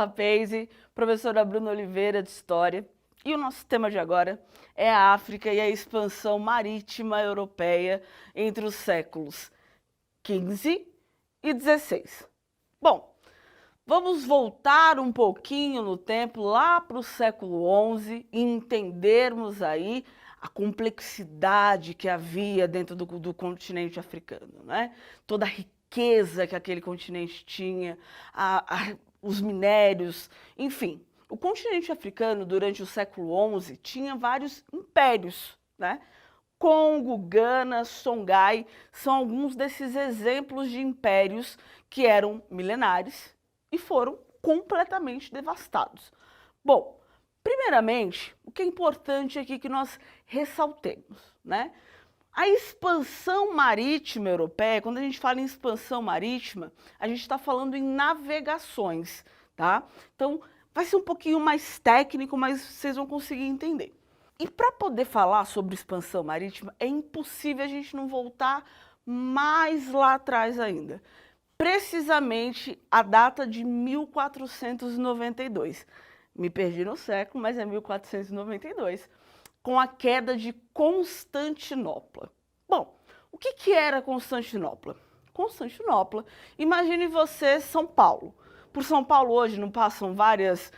Rapaze, professora Bruna Oliveira de História. E o nosso tema de agora é a África e a expansão marítima europeia entre os séculos XV e XVI. Bom, vamos voltar um pouquinho no tempo, lá para o século XI, e entendermos aí a complexidade que havia dentro do continente africano, né? Toda a riqueza que aquele continente tinha, os minérios, enfim. O continente africano, durante o século XI, tinha vários impérios, né? Congo, Gana, Songhai são alguns desses exemplos de impérios que eram milenares e foram completamente devastados. Bom, primeiramente, o que é importante aqui que nós ressaltemos, né? A expansão marítima europeia, quando a gente fala em expansão marítima, a gente está falando em navegações, tá? Então, vai ser um pouquinho mais técnico, mas vocês vão conseguir entender. E para poder falar sobre expansão marítima, é impossível a gente não voltar mais lá atrás ainda. Precisamente a data de 1492. Me perdi no século, mas é 1492, com a queda de Constantinopla. Bom, o que era Constantinopla? Constantinopla, imagine você São Paulo. Por São Paulo hoje não passam várias,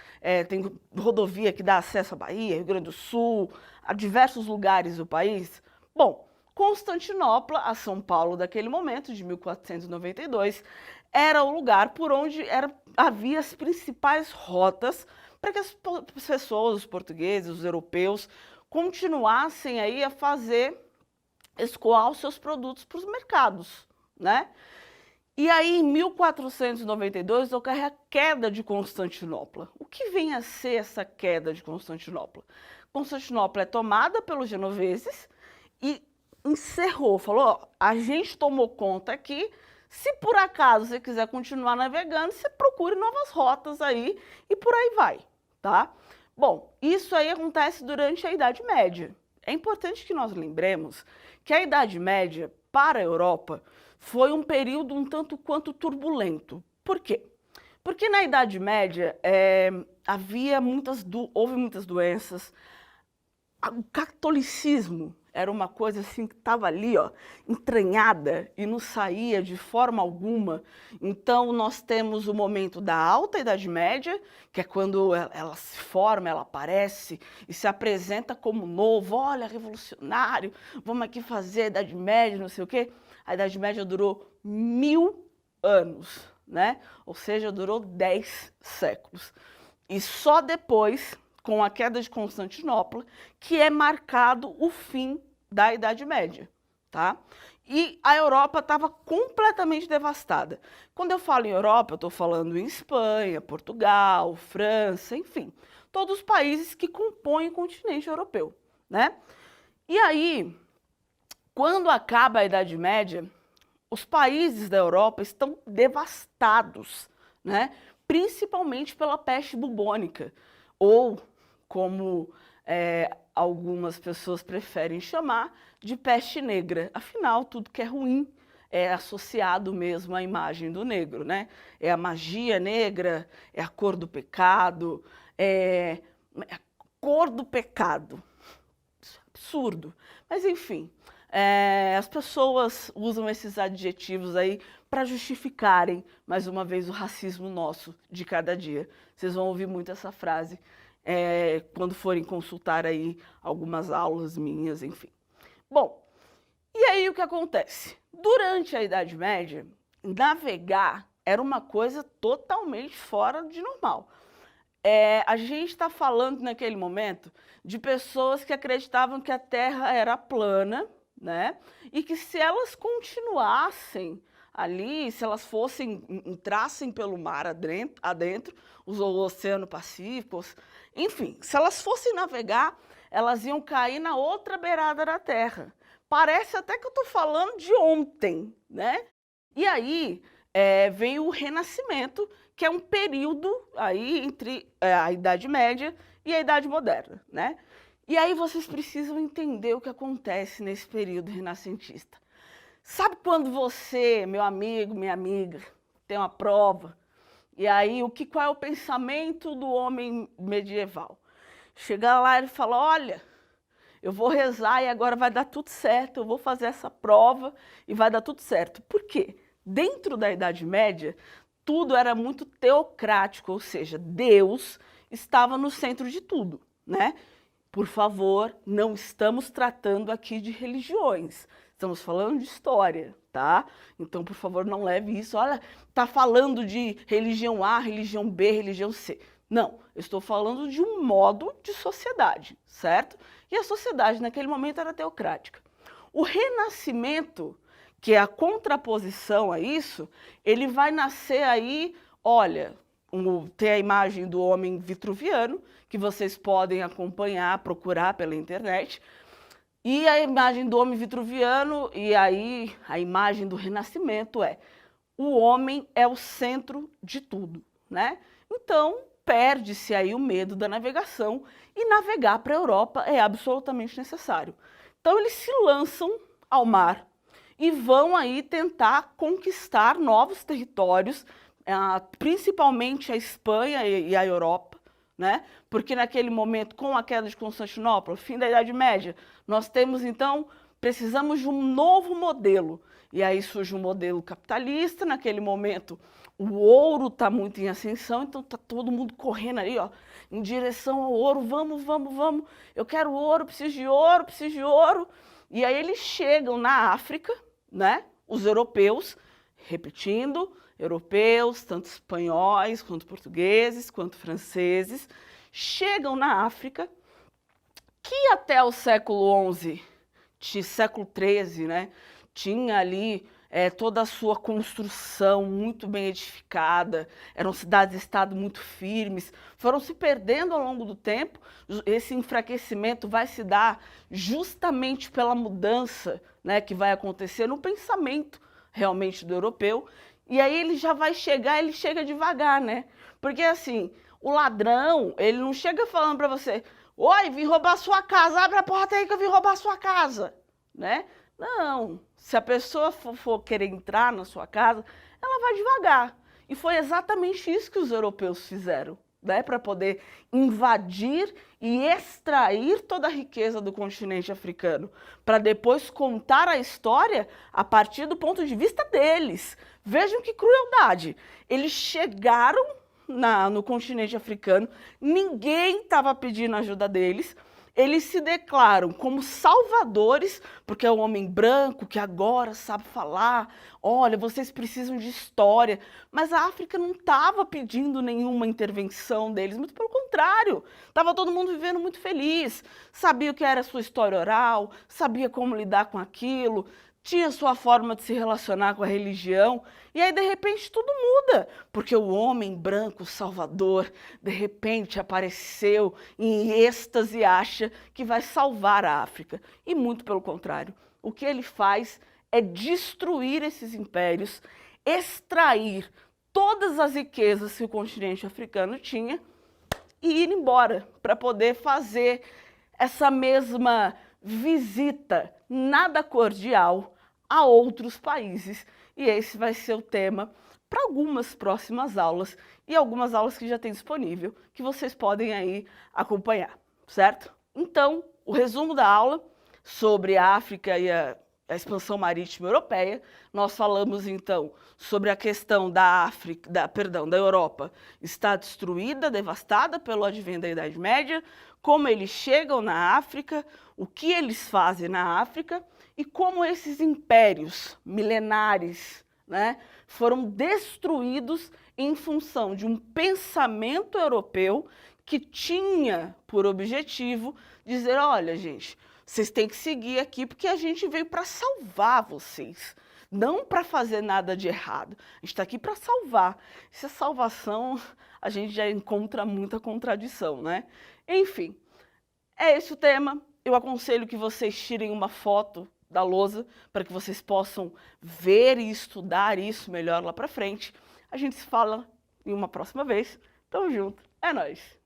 tem rodovia que dá acesso à Bahia, Rio Grande do Sul, a diversos lugares do país. Bom, Constantinopla, a São Paulo daquele momento, de 1492, era o lugar por onde havia as principais rotas para que as pessoas, os portugueses, os europeus, continuassem aí a escoar os seus produtos para os mercados, né? E aí, em 1492, ocorre a queda de Constantinopla. O que vem a ser essa queda de Constantinopla? Constantinopla é tomada pelos genoveses e encerrou, falou, ó, a gente tomou conta aqui, se por acaso você quiser continuar navegando, você procure novas rotas aí e por aí vai, tá? Bom, isso aí acontece durante a Idade Média. É importante que nós lembremos que a Idade Média, para a Europa, foi um período um tanto quanto turbulento. Por quê? Porque na Idade Média houve muitas doenças, o catolicismo era uma coisa assim que estava ali, ó, entranhada e não saía de forma alguma. Então nós temos o momento da Alta Idade Média, que é quando ela se forma, ela aparece e se apresenta como novo, olha, revolucionário, vamos aqui fazer a Idade Média, não sei o quê. A Idade Média durou 1000 anos, né? Ou seja, durou 10 séculos. E só depois, com a queda de Constantinopla, que é marcado o fim da Idade Média, tá? E a Europa estava completamente devastada. Quando eu falo em Europa, eu estou falando em Espanha, Portugal, França, enfim, todos os países que compõem o continente europeu, né? E aí, quando acaba a Idade Média, os países da Europa estão devastados, né? Principalmente pela peste bubônica, ou como algumas pessoas preferem chamar, de peste negra. Afinal, tudo que é ruim é associado mesmo à imagem do negro, né? É a magia negra, é a cor do pecado, é a cor do pecado. Isso é absurdo. Mas, enfim, as pessoas usam esses adjetivos aí para justificarem, mais uma vez, o racismo nosso de cada dia. Vocês vão ouvir muito essa frase quando forem consultar aí algumas aulas minhas, enfim. Bom, e aí o que acontece? Durante a Idade Média, navegar era uma coisa totalmente fora de normal. A gente está falando naquele momento de pessoas que acreditavam que a Terra era plana, né? E que se elas continuassem ali, se elas entrassem pelo mar adentro, o Oceano Pacífico, enfim, se elas fossem navegar, elas iam cair na outra beirada da Terra. Parece até que eu estou falando de ontem, né? E aí vem o Renascimento, que é um período aí entre a Idade Média e a Idade Moderna, né? E aí vocês precisam entender o que acontece nesse período renascentista. Sabe quando você, meu amigo, minha amiga, tem uma prova E aí, qual é o pensamento do homem medieval? Chega lá e ele fala, olha, eu vou rezar e agora vai dar tudo certo, eu vou fazer essa prova e vai dar tudo certo. Por quê? Dentro da Idade Média, tudo era muito teocrático, ou seja, Deus estava no centro de tudo, né? Por favor, não estamos tratando aqui de religiões, estamos falando de história, tá? Então, por favor, não leve isso, olha, tá falando de religião A, religião B, religião C. Não, eu estou falando de um modo de sociedade, certo? E a sociedade naquele momento era teocrática. O Renascimento, que é a contraposição a isso, ele vai nascer aí, olha, tem a imagem do homem vitruviano, que vocês podem acompanhar, procurar pela internet, e a imagem do homem vitruviano, e aí a imagem do Renascimento o homem é o centro de tudo, né? Então, perde-se aí o medo da navegação, e navegar para a Europa é absolutamente necessário. Então, eles se lançam ao mar e vão aí tentar conquistar novos territórios, principalmente a Espanha e a Europa, né? Porque naquele momento, com a queda de Constantinopla, fim da Idade Média, nós temos então, precisamos de um novo modelo. E aí surge um modelo capitalista, naquele momento o ouro está muito em ascensão, então está todo mundo correndo ali, ó, em direção ao ouro, vamos, vamos, vamos, eu quero ouro, preciso de ouro, preciso de ouro. E aí eles chegam na África, né? Os europeus, repetindo, europeus, tanto espanhóis, quanto portugueses, quanto franceses, chegam na África, que até o século XI, século XIII, né, tinha ali toda a sua construção muito bem edificada, eram cidades-estado muito firmes, foram se perdendo ao longo do tempo. Esse enfraquecimento vai se dar justamente pela mudança, né, que vai acontecer no pensamento realmente do europeu. E aí ele já vai chegar, ele chega devagar, né? Porque assim, o ladrão, ele não chega falando para você, oi, vim roubar sua casa, abre a porta aí que eu vim roubar sua casa, né? Não, se a pessoa for querer entrar na sua casa, ela vai devagar. E foi exatamente isso que os europeus fizeram, né? Para poder invadir e extrair toda a riqueza do continente africano, para depois contar a história a partir do ponto de vista deles. Vejam que crueldade. Eles chegaram no continente africano, ninguém estava pedindo ajuda deles, eles se declaram como salvadores, porque é um homem branco que agora sabe falar, olha, vocês precisam de história, mas a África não estava pedindo nenhuma intervenção deles, muito pelo contrário, estava todo mundo vivendo muito feliz, sabia o que era a sua história oral, sabia como lidar com aquilo, tinha sua forma de se relacionar com a religião, e aí de repente tudo muda, porque o homem branco salvador de repente apareceu em êxtase e acha que vai salvar a África. E muito pelo contrário, o que ele faz é destruir esses impérios, extrair todas as riquezas que o continente africano tinha e ir embora para poder fazer essa mesma visita nada cordial a outros países. E esse vai ser o tema para algumas próximas aulas e algumas aulas que já tem disponível, que vocês podem aí acompanhar, certo? Então, o resumo da aula sobre a África e a expansão marítima europeia, nós falamos então sobre a questão da da Europa estar destruída, devastada pelo advento da Idade Média, como eles chegam na África, o que eles fazem na África e como esses impérios milenares, né, foram destruídos em função de um pensamento europeu que tinha por objetivo dizer, olha, gente, vocês têm que seguir aqui porque a gente veio para salvar vocês, não para fazer nada de errado. A gente está aqui para salvar. Essa salvação, a gente já encontra muita contradição, né? Enfim, é esse o tema. Eu aconselho que vocês tirem uma foto da lousa para que vocês possam ver e estudar isso melhor lá para frente. A gente se fala em uma próxima vez. Tamo junto. É nóis!